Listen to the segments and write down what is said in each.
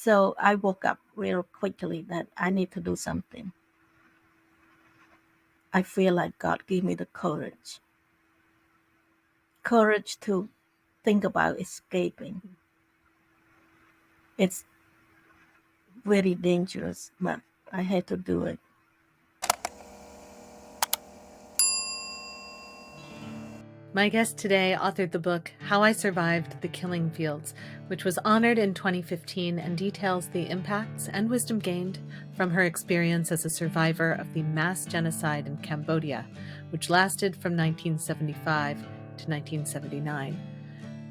So I woke up real quickly that I need to do something. I feel like God gave me the courage to think about escaping. It's very dangerous, but I had to do it. My guest today authored the book How I Survived the Killing Fields, which was honored in 2015 and details the impacts and wisdom gained from her experience as a survivor of the mass genocide in Cambodia, which lasted from 1975 to 1979.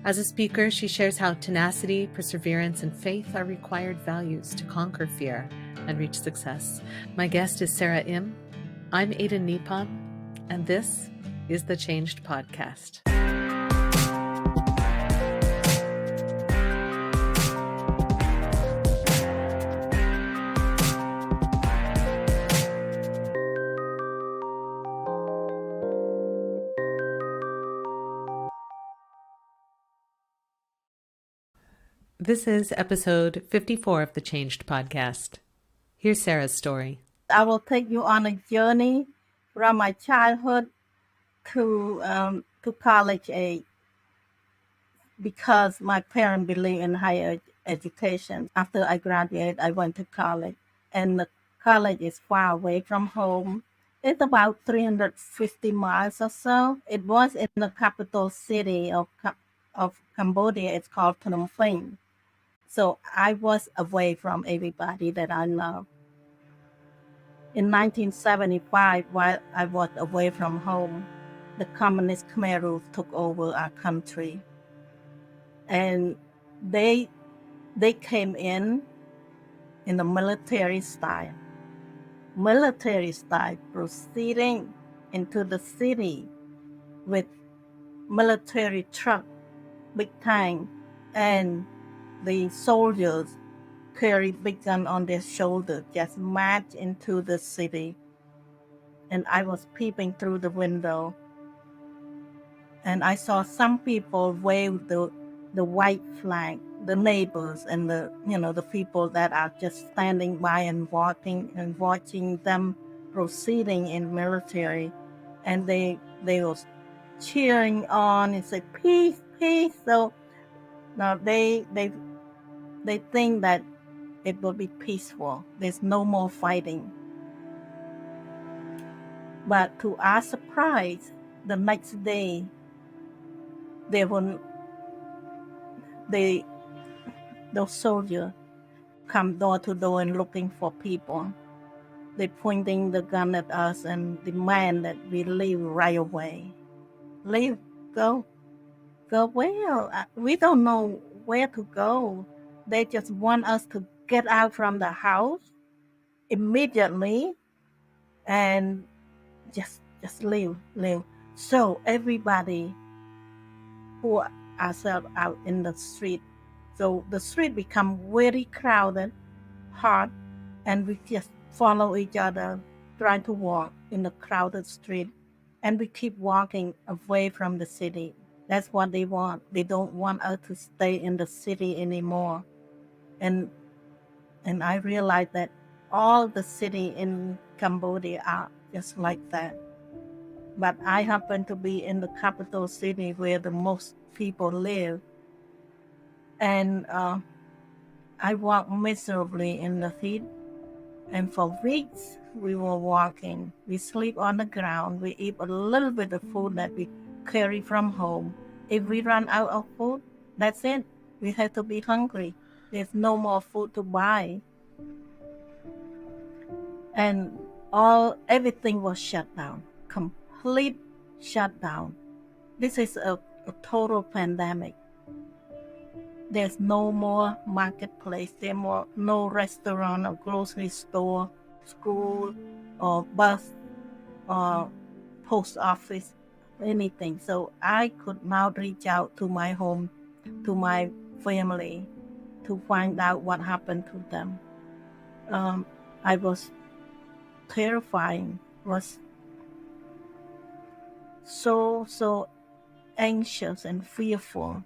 As a speaker, she shares how tenacity, perseverance, and faith are required values to conquer fear and reach success. My guest is Sara Im. I'm Ada Nippon, and this is the Changed Podcast. This is episode 54 of the Changed Podcast. Here's Sara's story. I will take you on a journey from my childhood to college age because my parents believe in higher education. After I graduated, I went to college, and the college is far away from home. It's about 350 miles or so. It was in the capital city of Cambodia. It's called Phnom Penh. So I was away from everybody that I love. In 1975, while I was away from home, the communist Khmer Rouge took over our country. And they came in the military style, proceeding into the city with military truck, big tank, and the soldiers carried big gun on their shoulder, just march into the city. And I was peeping through the window, and I saw some people wave the white flag, the neighbors and the people that are just standing by and watching them proceeding in military, and they was cheering on and said peace, peace. So now they think that it will be peaceful. There's no more fighting. But to our surprise, the next day those soldiers come door to door and looking for people. They pointing the gun at us and demand that we leave right away. Leave, go where? We don't know where to go. They just want us to get out from the house immediately and just leave. So everybody put ourselves out in the street. So the street become very crowded, hot, and we just follow each other, trying to walk in the crowded street, and we keep walking away from the city. That's what they want. They don't want us to stay in the city anymore. And I realized that all the city in Cambodia are just like that. But I happen to be in the capital city where the most people live. And I walked miserably in the heat. And for weeks, we were walking. We sleep on the ground. We eat a little bit of food that we carry from home. If we run out of food, that's it. We have to be hungry. There's no more food to buy. And everything was shut down, complete shutdown. This is a total pandemic. There's no more marketplace. There's no restaurant or grocery store, school or bus or post office, anything. So I could not reach out to my home, to my family, to find out what happened to them. I was terrifying, was so anxious and fearful.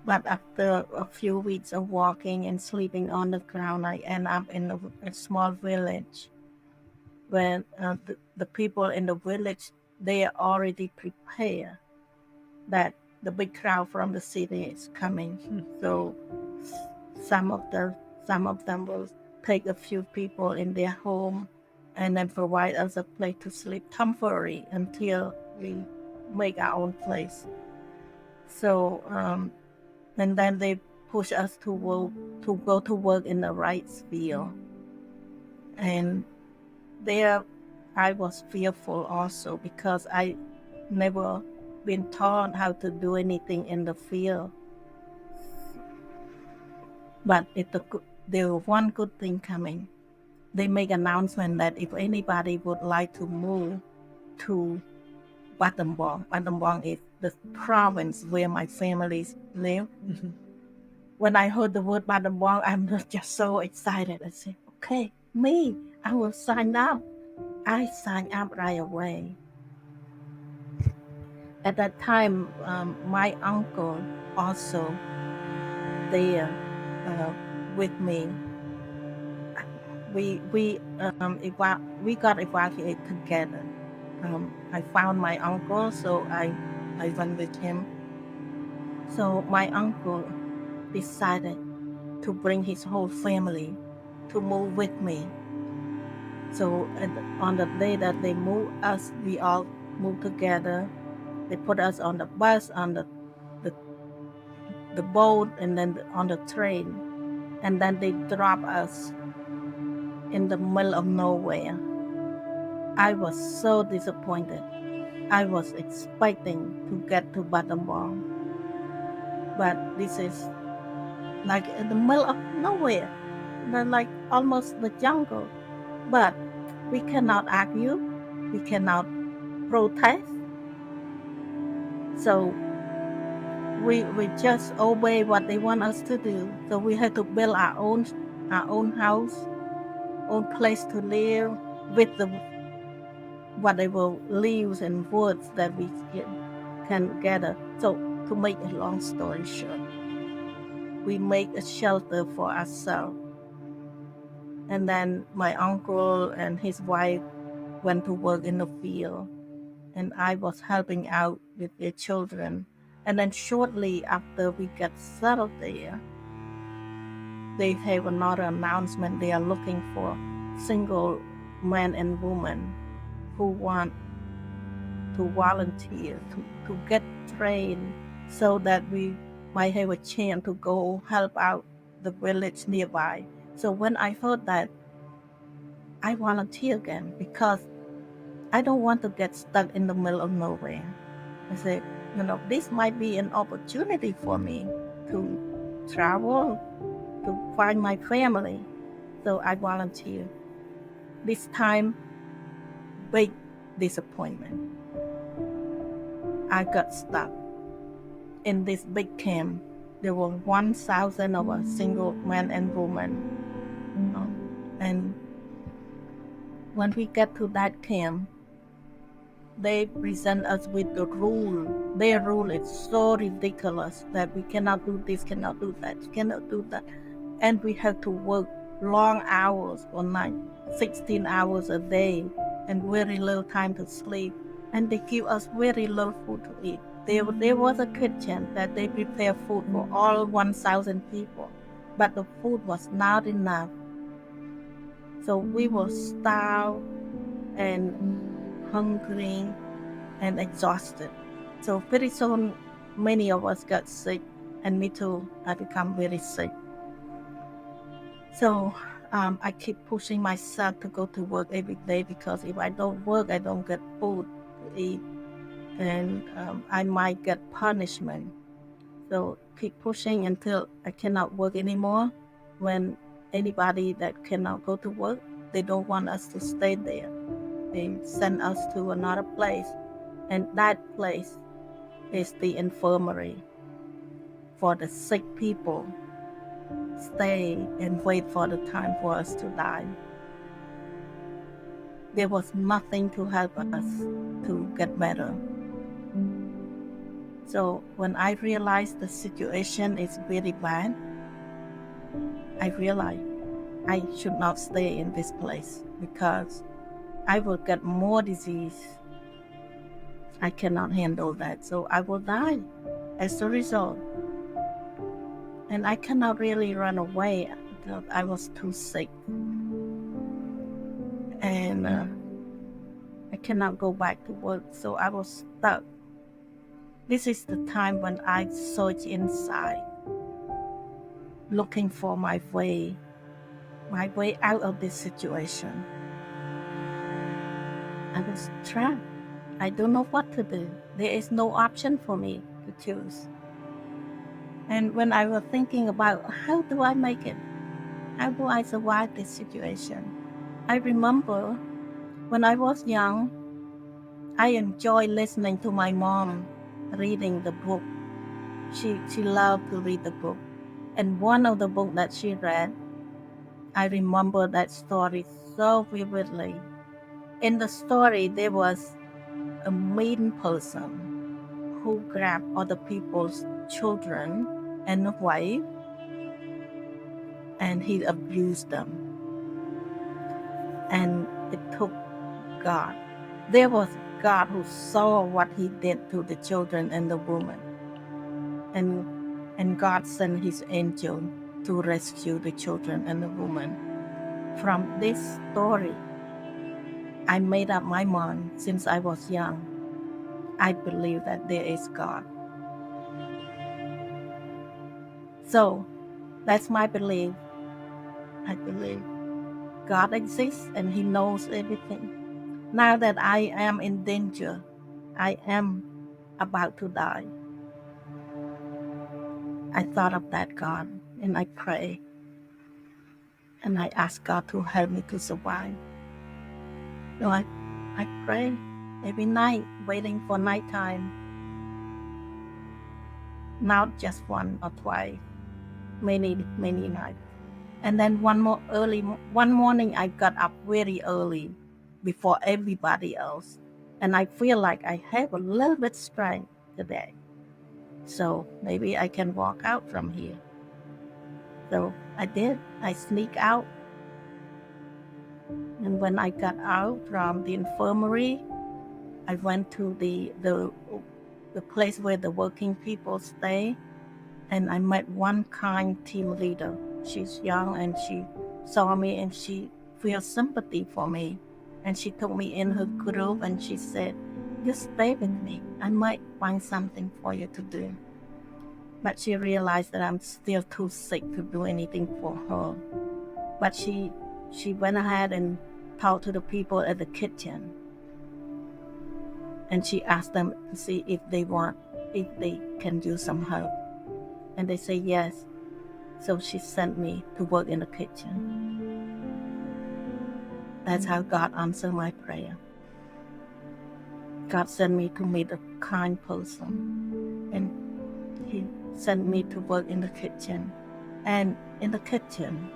But after a few weeks of walking and sleeping on the ground, I end up in a small village where the people in the village, they are already prepared that the big crowd from the city is coming. So some of them will take a few people in their home and then provide us a place to sleep temporary until we make our own place. So and then they push us to go to work in the rice field. And there I was fearful also because I never been taught how to do anything in the field. But there was one good thing coming. They make announcement that if anybody would like to move to Battambang is the province where my family live. Mhm. When I heard the word Battambang, I'm just so excited. I said, okay, me, I will sign up. I signed up right away. At that time, my uncle also there with me. We got evacuated together. I found my uncle, so I went with him. So my uncle decided to bring his whole family to move with me. So on the day that they moved us, we all moved together. They put us on the bus, on the boat, and then on the train. And then they drop us in the middle of nowhere. I was so disappointed. I was expecting to get to Battambang, but this is like in the middle of nowhere, like almost the jungle. But we cannot argue, we cannot protest, so we just obey what they want us to do. So we had to build our own house, own place to live with the whatever leaves and woods that we can gather. So to make a long story short, we make a shelter for ourselves. And then my uncle and his wife went to work in the field, and I was helping out with their children. And then shortly after we got settled there, they have another announcement. They are looking for single men and women who want to volunteer, to get trained so that we might have a chance to go help out the village nearby. So when I heard that, I volunteered again because I don't want to get stuck in the middle of nowhere. I said, this might be an opportunity for me to travel, to find my family. So I volunteered. This time, big disappointment. I got stuck in this big camp. There were 1,000 of us, single men and women. And when we get to that camp, they present us with the rule. Their rule is so ridiculous that we cannot do this, cannot do that, cannot do that. And we have to work long hours all night, 16 hours a day, and very little time to sleep. And they give us very little food to eat. There was a kitchen that they prepare food for all 1,000 people, but the food was not enough. So we were starved and hungry and exhausted. So pretty soon, many of us got sick, and me too. I become very sick. So I keep pushing myself to go to work every day because if I don't work, I don't get food to eat, and I might get punishment. So keep pushing until I cannot work anymore. When anybody that cannot go to work, they don't want us to stay there. They send us to another place, and that place is the infirmary for the sick people. Stay and wait for the time for us to die. There was nothing to help us to get better. So when I realized the situation is very bad, I realized I should not stay in this place because I will get more disease. I cannot handle that. So I will die as a result. And I cannot really run away because I was too sick. And I cannot go back to work. So I was stuck. This is the time when I search inside, looking for my way out of this situation. I was trapped. I don't know what to do. There is no option for me to choose. And when I was thinking about how do I make it? How do I survive this situation? I remember when I was young, I enjoyed listening to my mom reading the book. She loved to read the book. And one of the books that she read, I remember that story so vividly. In the story, there was a mean person who grabbed other people's children and wife, and he abused them. And it took God. There was God who saw what he did to the children and the woman. And God sent his angel to rescue the children and the woman. From this story, I made up my mind since I was young. I believe that there is God. So that's my belief. I believe God exists and he knows everything. Now that I am in danger, I am about to die, I thought of that God and I pray and I ask God to help me to survive. So I pray every night, waiting for nighttime, not just one or twice, many nights. And then one morning I got up very early before everybody else. And I feel like I have a little bit strength today. So maybe I can walk out from here. So I did. I sneak out. And when I got out from the infirmary, I went to the place where the working people stay. And I met one kind team leader. She's young and she saw me and she felt sympathy for me. And she took me in her group and she said, "Just stay with me. I might find something for you to do." But she realized that I'm still too sick to do anything for her. But she went ahead and talked to the people at the kitchen. And she asked them to see if they can use some help. And they say yes. So she sent me to work in the kitchen. That's how God answered my prayer. God sent me to meet a kind person. And he sent me to work in the kitchen. And in the kitchen,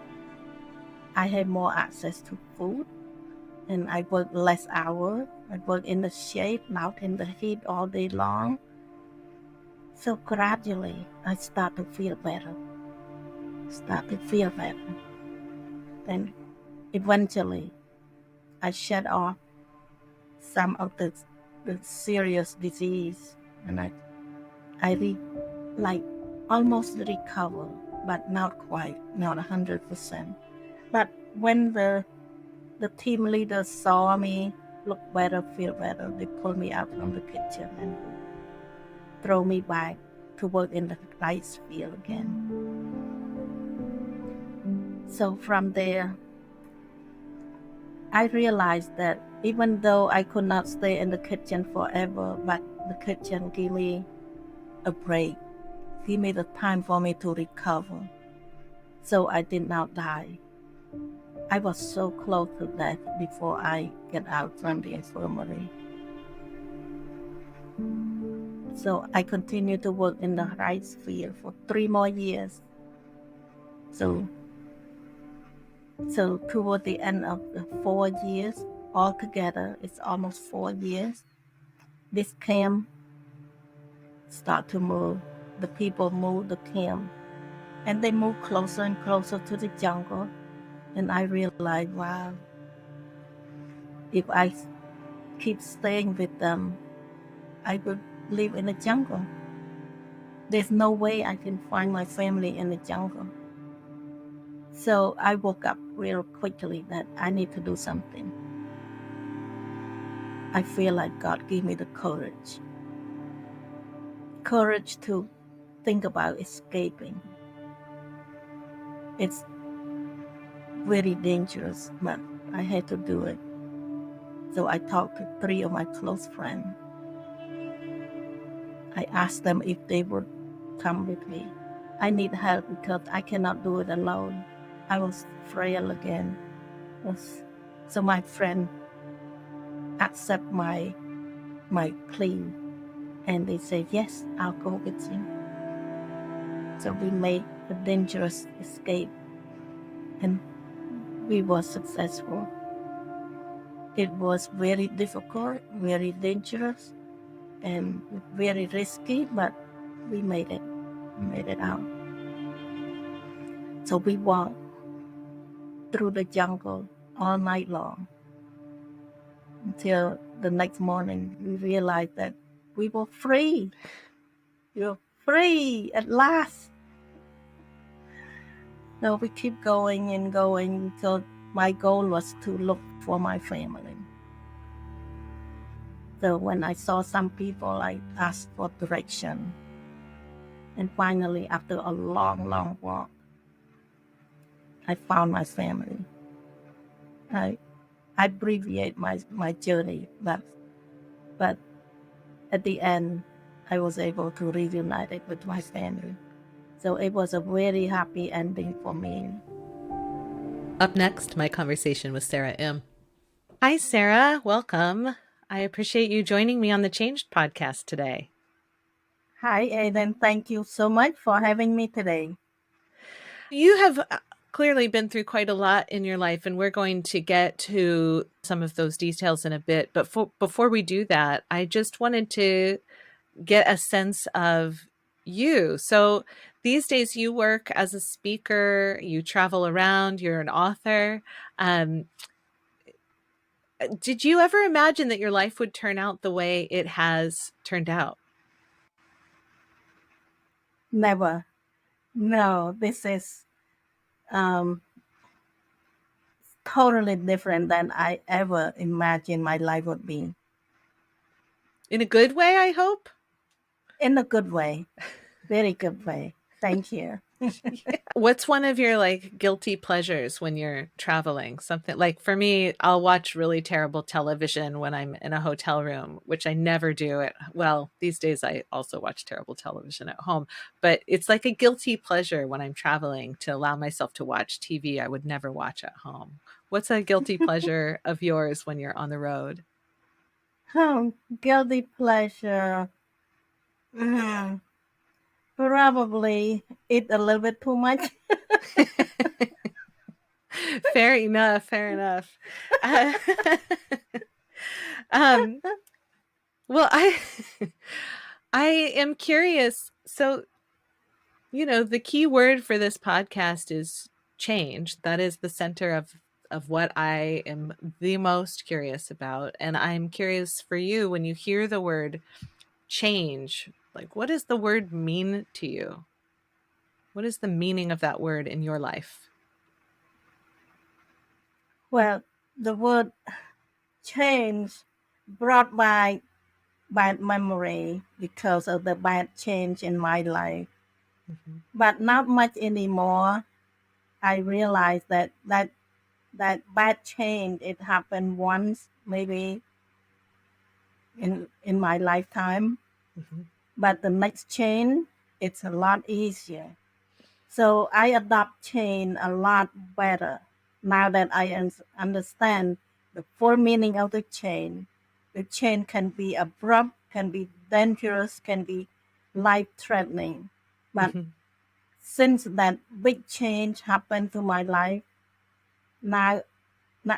I had more access to food. And I work less hours. I work in the shade, not in the heat all day long. So gradually, I start to feel better. Then eventually, I shed off some of the serious disease, and I almost recover, but not quite, not 100%. But when the team leaders saw me look better, feel better, they pulled me out from the kitchen and throw me back to work in the rice field again. So from there, I realized that even though I could not stay in the kitchen forever, but the kitchen gave me a break, give me the time for me to recover. So I did not die. I was so close to death before I get out from the infirmary. So I continued to work in the rice field for 3 more years. So toward the end of the 4 years, altogether, it's almost 4 years, this camp start to move. The people move the camp, and they move closer and closer to the jungle. And I realized, wow, if I keep staying with them, I would live in the jungle. There's no way I can find my family in the jungle. So I woke up real quickly that I need to do something. I feel like God gave me the courage to think about escaping. It's very dangerous, but I had to do it. So I talked to 3 of my close friends. I asked them if they would come with me. I need help because I cannot do it alone. I was frail again. So my friend accept my plea, and they said, yes, I'll go with you. So we made a dangerous escape, and we were successful. It was very difficult, very dangerous, and very risky, but we made it out. So we walked through the jungle all night long until the next morning. We realized that we were free. We were free at last. So we keep going and going. So my goal was to look for my family. So when I saw some people, I asked for direction. And finally, after a long, long walk, I found my family. I abbreviate my journey, but at the end, I was able to reunite it with my family. So it was a very happy ending for me. Up next, my conversation with Sara Im. Hi, Sara. Welcome. I appreciate you joining me on the Changed podcast today. Hi, Aiden. Thank you so much for having me today. You have clearly been through quite a lot in your life, and we're going to get to some of those details in a bit. But before we do that, I just wanted to get a sense of you. So these days you work as a speaker, you travel around, you're an author. Did you ever imagine that your life would turn out the way it has turned out? Never. No, this is totally different than I ever imagined my life would be. In a good way, I hope? In a good way. Very good way. Thank you. What's one of your like guilty pleasures when you're traveling? Something like for me, I'll watch really terrible television when I'm in a hotel room, which I never do well, these days I also watch terrible television at home, but it's like a guilty pleasure when I'm traveling to allow myself to watch TV I would never watch at home. What's a guilty pleasure of yours when you're on the road? Guilty pleasure. Probably eat a little bit too much. Fair enough. Fair enough. Well, I am curious. So, the key word for this podcast is change. That is the center of what I am the most curious about. And I'm curious for you, when you hear the word change, like what does the word mean to you? What is the meaning of that word in your life? Well, the word change brought my bad memory because of the bad change in my life. Mm-hmm. But not much anymore. I realized that bad change, it happened once, maybe in my lifetime. Mm-hmm. But the next change, it's a lot easier. So I adopt change a lot better now that I understand the full meaning of the change. The change can be abrupt, can be dangerous, can be life-threatening. But Mm-hmm. since that big change happened to my life, now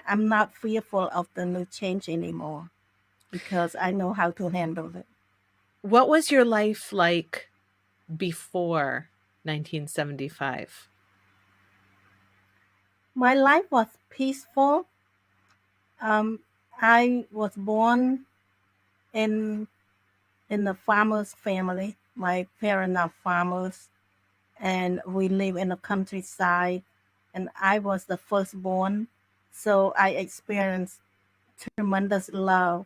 I'm not fearful of the new change anymore because I know how to handle it. What was your life like before 1975? My life was peaceful. I was born in a farmer's family. My parents are farmers, and we live in the countryside. And I was the firstborn, so I experienced tremendous love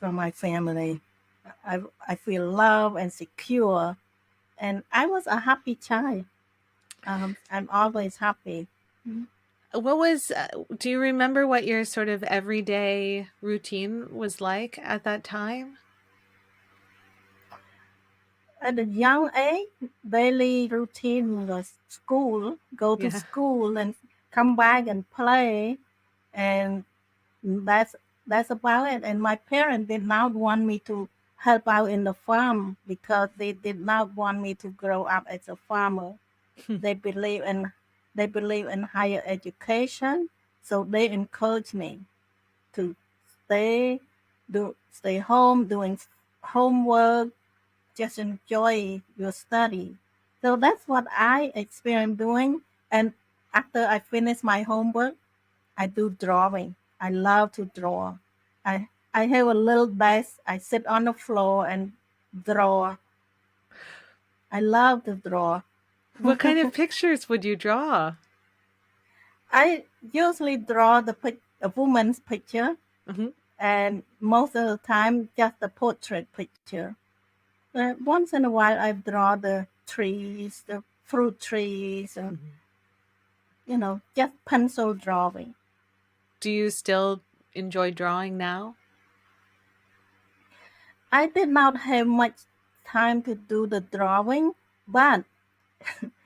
from my family. I feel love and secure, and I was a happy child. I'm always happy. What was, do you remember what your sort of everyday routine was like at that time? At a young age, daily routine was school, go to Yeah. school and come back and play, and that's that's about it. And my parents did not want me to help out in the farm because they did not want me to grow up as a farmer. They believe in higher education, so they encourage me to stay stay home doing homework, just enjoy your study. So that's what I experience doing. And after I finish my homework, I do drawing. I love to draw. I have a little desk. I sit on the floor and draw. I love to draw. What kind of pictures would you draw? I usually draw a woman's picture, Mhm. and most of the time just a portrait picture. Once in a while, I draw the trees, the fruit trees, and Mhm. just pencil drawing. Do you still enjoy drawing now? I did not have much time to do the drawing, but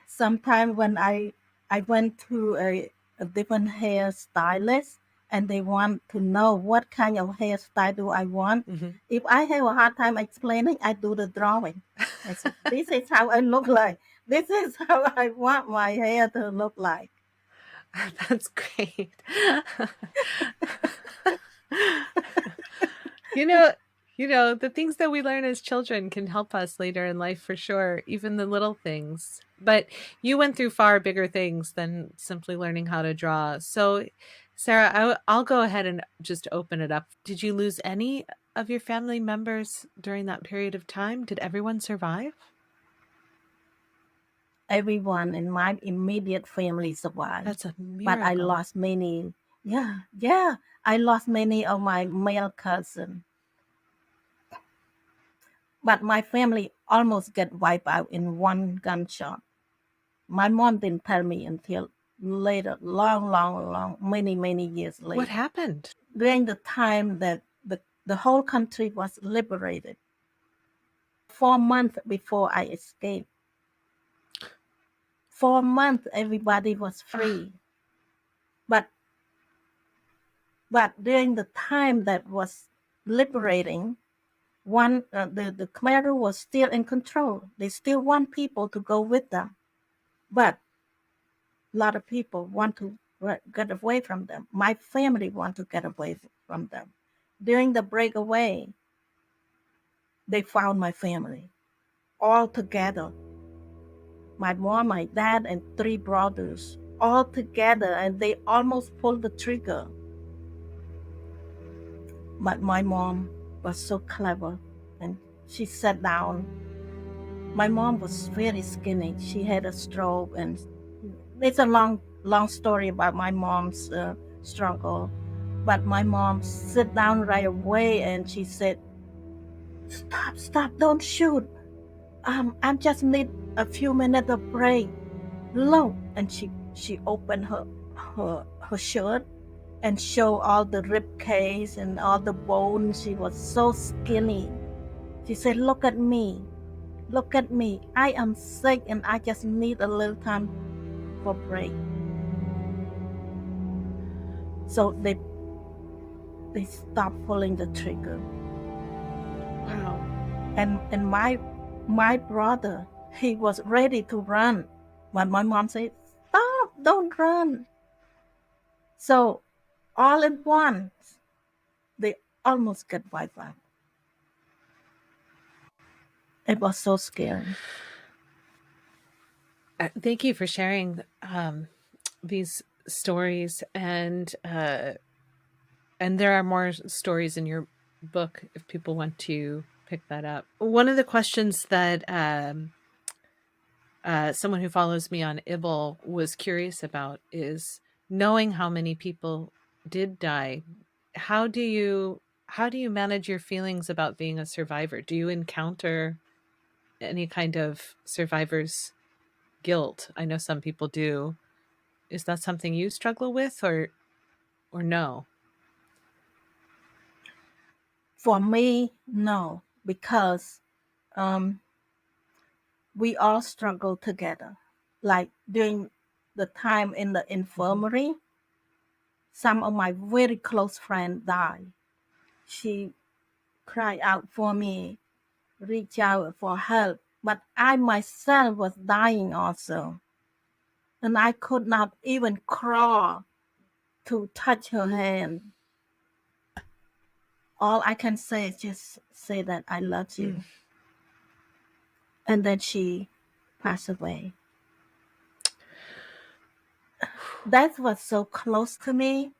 sometimes when I went to a different hairstylist and they want to know what kind of hairstyle do I want. Mhm. If I have a hard time explaining, I do the drawing. I said, this is how I look like. This is how I want my hair to look like. That's great. You know the things that we learn as children can help us later in life for sure, even the little things. But you went through far bigger things than simply learning how to draw. So, Sarah, I'll go ahead and just open it up. Did you lose any of your family members during that period of time? Did everyone survive? Everyone in my immediate family survived, That's a but I miracle. lost many. Yeah, yeah. I lost many of my male cousins. But my family almost get wiped out in one gunshot. My mom didn't tell me until later, long, many years What later. happened? During the time that the whole country was liberated, 4 months before I escaped, 4 months everybody was Ah, free. But during the time that was liberating, the Khmer was still in control. They still want people to go with them, but a lot of people want to get away from them. My family want to get away from them. During the breakaway, they found my family all together. My mom, my dad, and three brothers all together, and they almost pulled the trigger. But my mom was so clever, and she sat down. My mom was very skinny. She had a stroke, and it's a long story about my mom's struggle. But my mom sat down right away and she said, stop, don't shoot. I just need a few minutes of break. Look, and she opened her shirt and showed all the rib cage and all the bones. She was so skinny. She said, look at me. Look at me. I am sick and I just need a little time for break. So they stopped pulling the trigger. wow. And my brother, he was ready to run. But my mom said, stop, don't run. So all at once, they almost get wiped out. It was so scary. Thank you for sharing these stories, and there are more stories in your book if people want to pick that up. One of the questions that someone who follows me on Ibble was curious about is knowing how many people did die. How do you manage your feelings about being a survivor? Do you encounter any kind of survivor's guilt? I know some people do. Is that something you struggle with, or no? For me, no, because we all struggle together. Like during the time in the infirmary, some of my very close friends died. She cried out for me, reach out for help, but I myself was dying also, and I could not even crawl to touch her hand. All I can say is just say that I love you. And then she passed away. That was so close to me,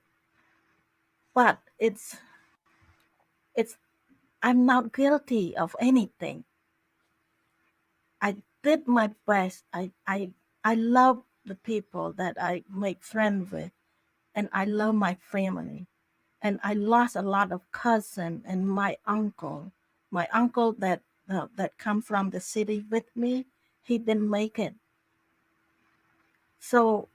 but it's I'm not guilty of anything. I did my best. I love the people that I make friends with, and I love my family. And I lost a lot of cousin and my uncle. My uncle that come from the city with me, he didn't make it. So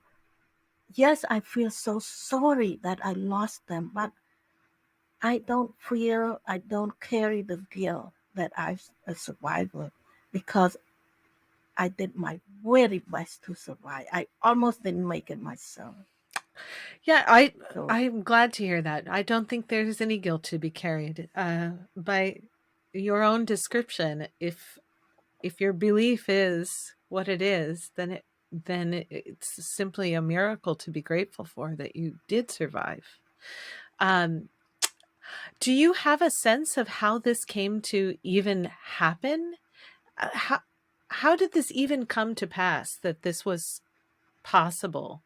yes, I feel so sorry that I lost them, but I don't carry the guilt that I'm a survivor, because I did my very best to survive. I almost didn't make it myself. Yeah, So I'm glad to hear that. I don't think there's any guilt to be carried by your own description. If your belief is what it is, it's simply a miracle to be grateful for that you did survive. Um, do you have a sense of how this came to even happen? How did this even come to pass that this was possible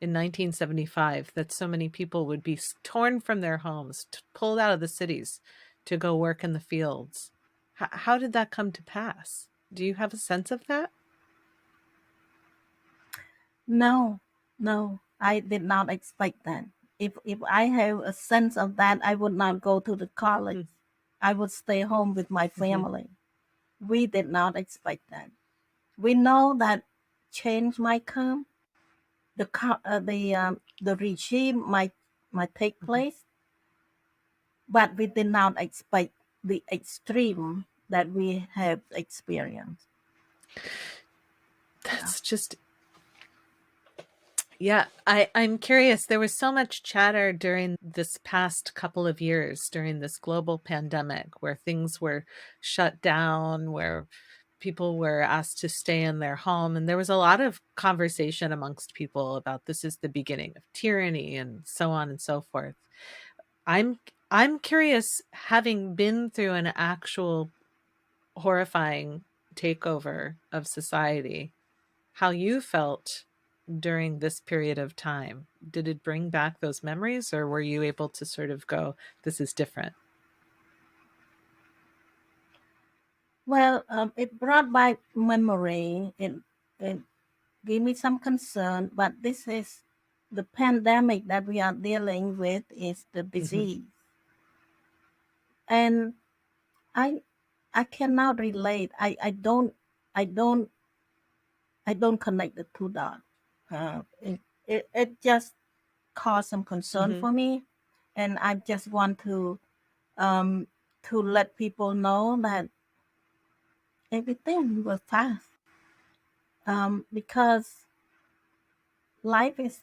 in 1975, that so many people would be torn from their homes, pulled out of the cities to go work in the fields? How did that come to pass? Do you have a sense of that? no, no, I did not expect that. If I have a sense of that, I would not go to the college. Mm. I would stay home with my Mm-hmm. family. We did not expect that. We know that change might come. The regime might take Mm-hmm. place, but we did not expect the extreme that we have experienced. Yeah. That's just, yeah, I'm curious. There was so much chatter during this past couple of years, during this global pandemic, where things were shut down, where people were asked to stay in their home. And there was a lot of conversation amongst people about this is the beginning of tyranny and so on and so forth. I'm I'm curious, having been through an actual horrifying takeover of society, how you felt during this period of time. Did it bring back those memories, or were you able to sort of go, this is different? Well, it brought back memory. It gave me some concern, but this is the pandemic that we are dealing with is the Mm-hmm. disease, and I I cannot relate. I don't connect the two dots. It just caused some concern Mm-hmm. for me, and I just want um to let people know that everything will pass. Because life is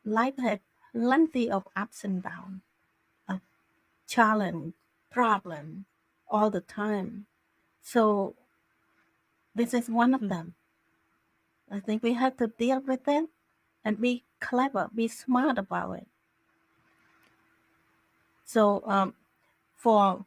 life has plenty of ups and downs, of challenge, problem, all the time. So this is one of them. I think we have to deal with it and be clever, be smart about it. So for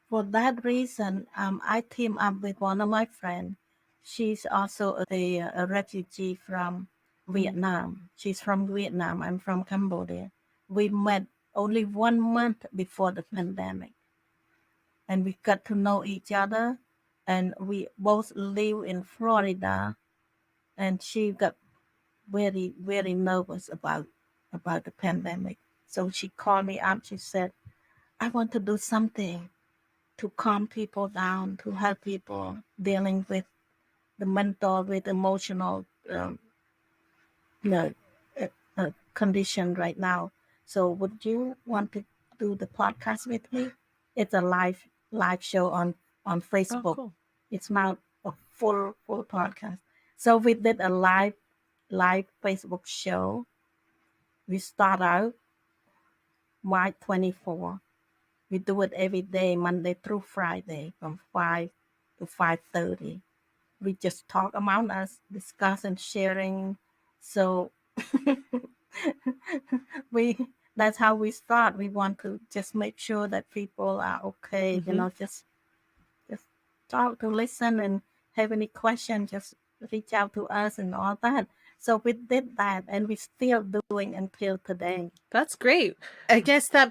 For that reason, I team up with one of my friends. She's also a refugee from Vietnam. She's from Vietnam. I'm from Cambodia. We met only 1 month before the pandemic, and we got to know each other. And we both live in Florida. And she got very, very nervous about the pandemic. So she called me up. She said, "I want to do something to calm people down, to help people dealing with the mental, with emotional, you know, condition right now. So would you want to do the podcast with me?" It's a live show on Oh, Facebook. cool. It's not a full podcast. So we did a live Facebook show. We start out March 24. We do it every day, Monday through Friday, from 5 to 5:30. We just talk among us, discuss and sharing. So we that's how we start. We want to just make sure that people are okay, just talk to listen, and have any question, just reach out to us and all that. So we did that, and we're still doing until today. That's great. I guess that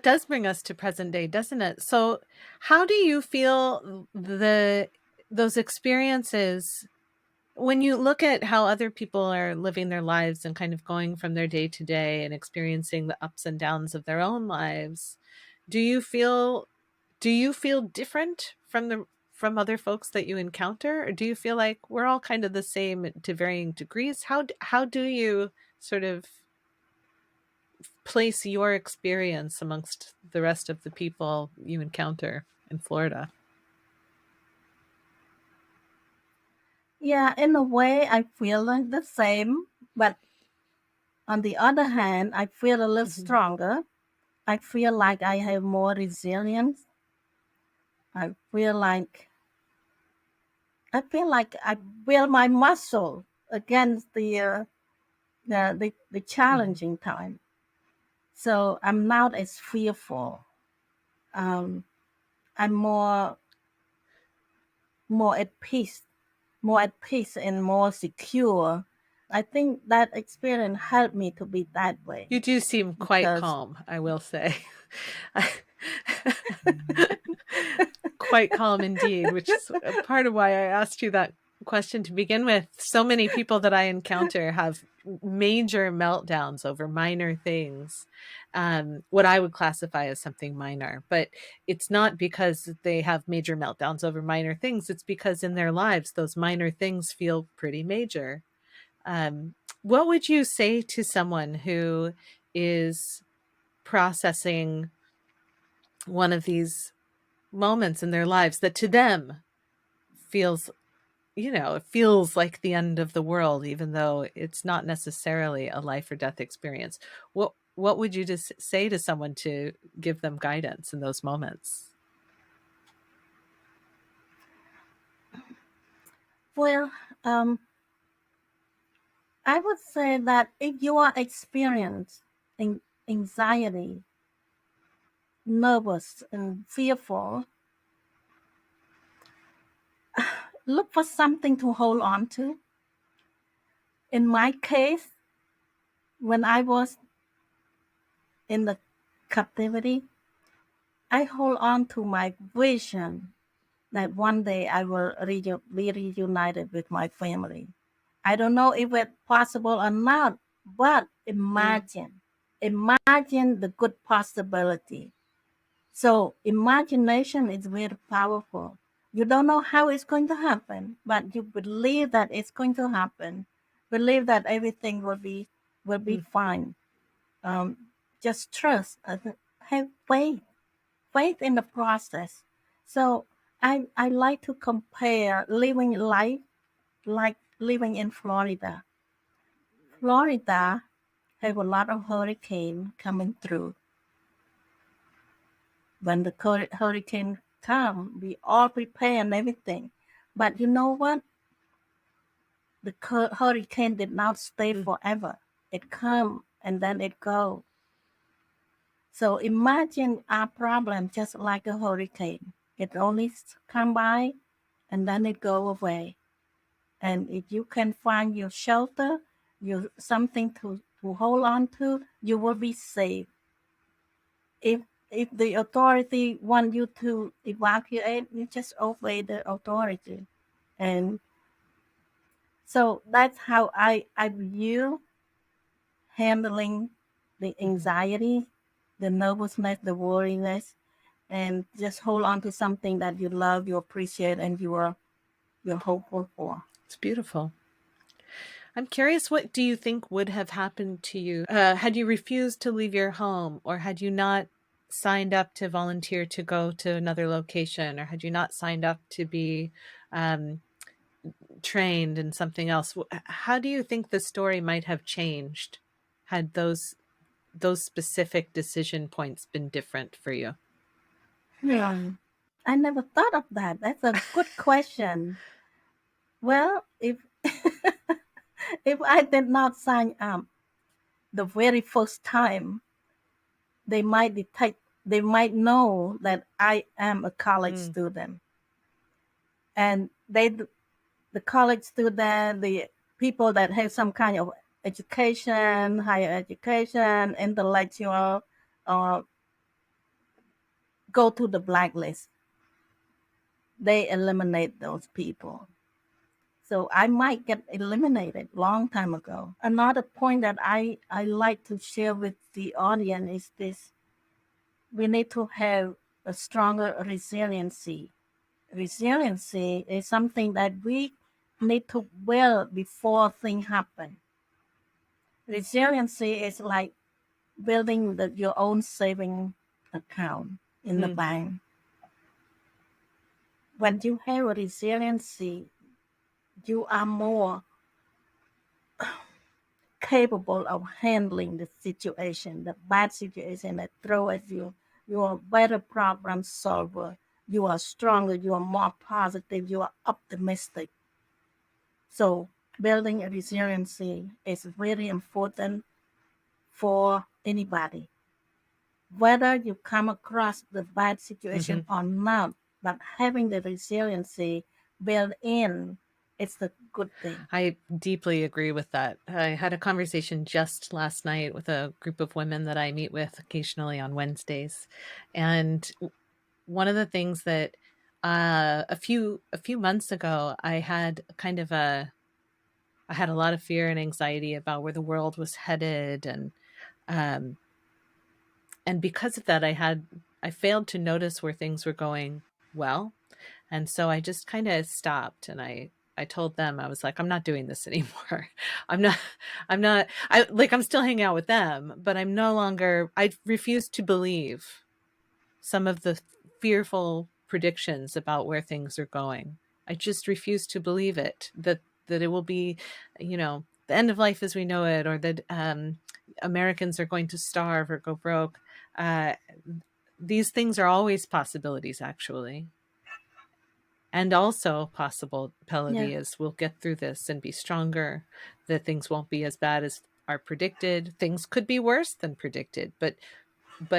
does bring us to present day, doesn't it? So how do you feel those experiences when you look at how other people are living their lives and kind of going from their day to day and experiencing the ups and downs of their own lives? Do you feel different from other folks that you encounter, or do you feel like we're all kind of the same to varying degrees? How do you sort of place your experience amongst the rest of the people you encounter in Florida? Yeah, in a way, I feel like the same, but on the other hand, I feel a little Mhm. stronger. I feel like I have more resilience. I feel like I build my muscle against the Mhm. challenging time. So I'm not as fearful. Um, I'm more at peace, and more secure. I think that experience helped me to be that way You do seem quite because calm, I will say. Quite calm indeed, which is a part of why I asked you that question to begin with. So many people that I encounter have major meltdowns over minor things, what I would classify as something minor. But it's not because they have major meltdowns over minor things, it's because in their lives, those minor things feel pretty major. Um, what would you say to someone who is processing one of these moments in their lives that to them feels, it feels like the end of the world, even though it's not necessarily a life or death experience? What would you just say to someone to give them guidance in those moments? well, um, I would say that if you are experiencing anxiety, nervous, and fearful, look for something to hold on to. In my case, when I was in the captivity, I hold on to my vision that one day I will be reunited with my family. I don't know if it's possible or not, but Mm, imagine the good possibility. So imagination is very powerful. You don't know how it's going to happen, but you believe that it's going to happen. Believe that everything will be mm. fine. Um, just trust. Have faith in the process. So I like to compare living life like living in Florida. Florida have a lot of hurricane coming through. When the hurricane come, we all prepare and everything. But you know what? The hurricane did not stay Mm. forever. It come and then it go. So imagine our problem just like a hurricane. It only come by and then it go away. And if you can find your shelter, your something to hold on to, you will be safe. If if the authority want you to evacuate, you just obey the authority. And so that's how I view handling the anxiety, the nervousness, the worriness, and just hold on to something that you love, you appreciate, and you're hopeful for. It's beautiful. I'm curious, what do you think would have happened to you had you refused to leave your home, or had you not signed up to volunteer to go to another location, or had you not signed up to be um, trained in something else? How do you think the story might have changed had those specific decision points been different for you? Yeah. I never thought of that. That's a good question. Well, if if I did not sign up the very first time, they might detect, they might know that I am a college Mm, student, and the college student, the people that have some kind of education, higher education, intellectual, uh, go to the blacklist. They eliminate those people. So I might get eliminated long time ago. Another point that I like to share with the audience is this: we need to have a stronger resiliency. Resiliency is something that we need to build before things happen. Resiliency is like building your own saving account in the mm, bank. When you have a resiliency, you are more capable of handling the situation, the bad situation that throw at you. You are a better problem solver. You are stronger. You are more positive. You are optimistic. So building a resiliency is really important for anybody, whether you come across the bad situation mhm. or not. But having the resiliency built in, it's a good thing. I deeply agree with that. I had a conversation just last night with a group of women that I meet with occasionally on Wednesdays. And one of the things that a few months ago I had I had a lot of fear and anxiety about where the world was headed, um and because of that I failed to notice where things were going well. And so I just kind of stopped, and I told them, I was like, I'm not doing this anymore. I'm not, I'm still hanging out with them, but I'm no longer, I refuse to believe some of the fearful predictions about where things are going. I just refuse to believe it, that it will be, the end of life as we know it, or that Americans are going to starve or go broke. Uh, these things are always possibilities, actually. And also Yeah. possibility is we'll get through this and be stronger, that things won't be as bad as are predicted. Things could be worse than predicted, but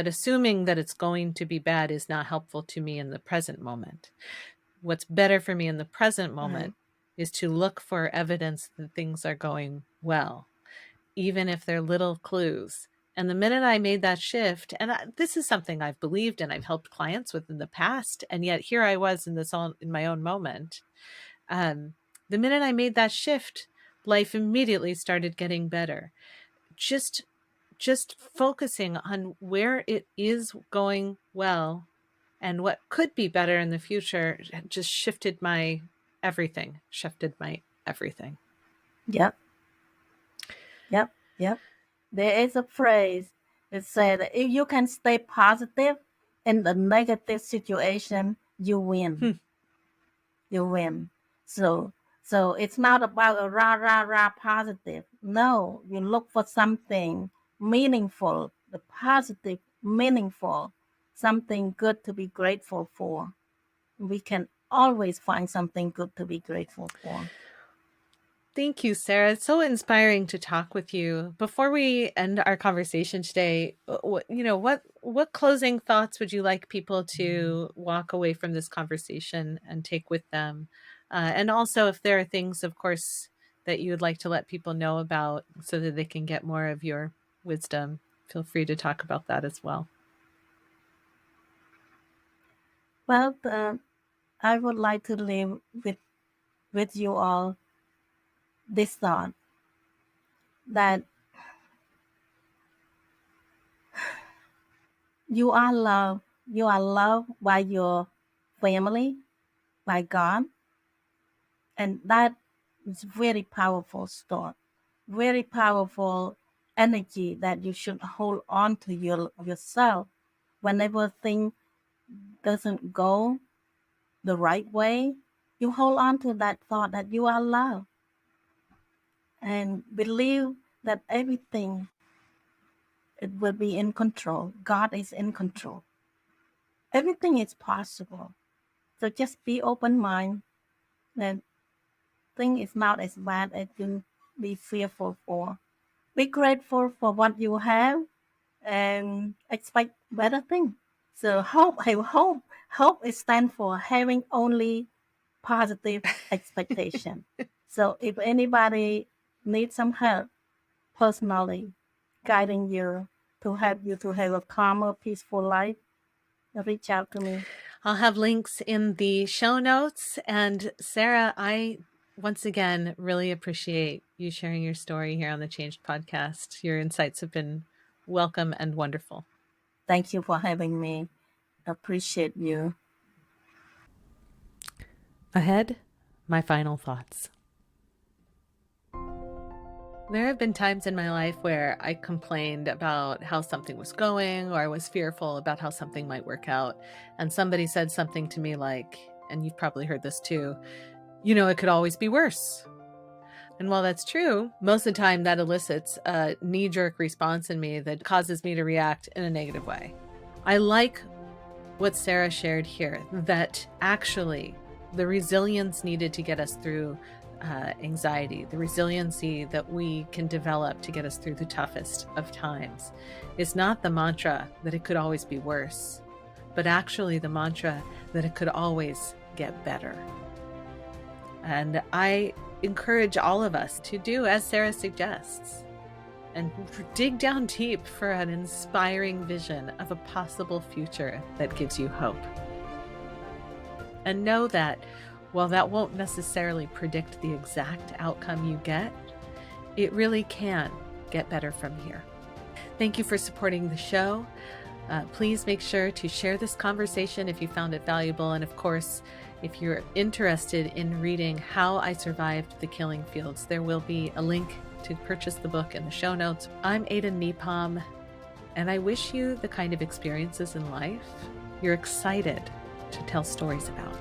assuming that it's going to be bad is not helpful to me in the present moment. What's better for me in the present Right. moment is to look for evidence that things are going well, even if they're little clues. And the minute I made that shift, and this is something I've believed and I've helped clients with in the past, and yet here I was in my own moment. Um, the minute I made that shift, life immediately started getting better. Just just focusing on where it is going well and what could be better in the future just shifted my everything. Yep. Yep. Yep. There is a phrase that said that if you can stay positive in the negative situation, you win. Hmm. You win. So so it's not about a rah rah rah positive. No, you look for something meaningful, the positive, meaningful, something good to be grateful for. We can always find something good to be grateful for. Thank you, Sarah. It's so inspiring to talk with you. Before we end our conversation today, what closing thoughts would you like people to walk away from this conversation and take with them? And also, if there are things, of course, that you would like to let people know about so that they can get more of your wisdom, feel free to talk about that as well. Well, I would like to leave with you all this thought that you are loved. You are loved by your family, by God, and that is very powerful thought, very powerful energy that you should hold on to yourself whenever things doesn't go the right way. You hold on to that thought that you are loved and believe that everything it will be in control. God is in control. Everything is possible. So just be open mind and thing is not as bad as you be fearful for. Be grateful for what you have and expect better things. So hope is stand for having only positive expectation. So if anybody needs some help personally guiding you to help you to have a calmer, peaceful life, reach out to me. I'll have links in the show notes. And Sarah, I once again really appreciate you sharing your story here on the Changed podcast. Your insights have been welcome and wonderful. Thank you for having me. Appreciate you. Ahead, my final thoughts. There have been times in my life where I complained about how something was going, or I was fearful about how something might work out. And somebody said something to me like, and you've probably heard this too, it could always be worse. And while that's true, most of the time that elicits a knee-jerk response in me that causes me to react in a negative way. I like what Sarah shared here, that actually the resilience needed to get us through anxiety, the resiliency that we can develop to get us through the toughest of times is not the mantra that it could always be worse, but actually the mantra that it could always get better. And I encourage all of us to do as Sarah suggests and dig down deep for an inspiring vision of a possible future that gives you hope. And know that while that won't necessarily predict the exact outcome you get, it really can get better from here. Thank you for supporting the show. Please make sure to share this conversation if you found it valuable. And of course, if you're interested in reading How I Survived the Killing Fields, there will be a link to purchase the book in the show notes. I'm Ada Nepom, and I wish you the kind of experiences in life you're excited to tell stories about.